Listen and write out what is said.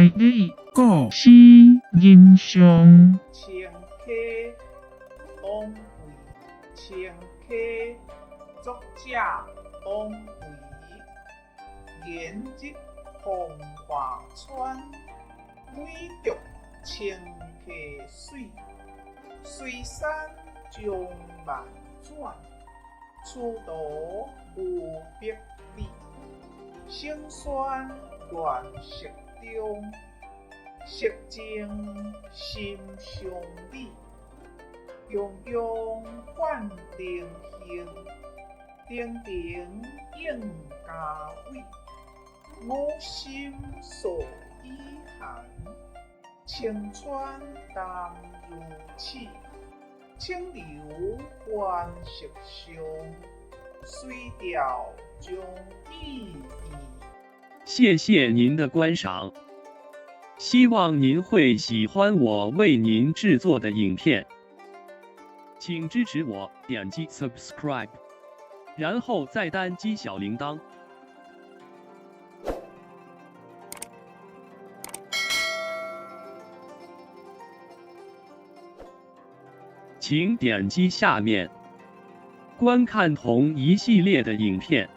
里故事欣赏。青溪往回，青溪作者往回，连日风华川，每读青溪水，水山将万转，此途无百里，声宣愿识中。色情心相理，样样换灵形，亭亭应家伟。我心所依含，青春淡如水，清流换色相，水调将意义。谢谢您的观赏。希望您会喜欢我为您制作的影片，请支持我，点击 subscribe， 然后再单击小铃铛。请点击下面观看同一系列的影片。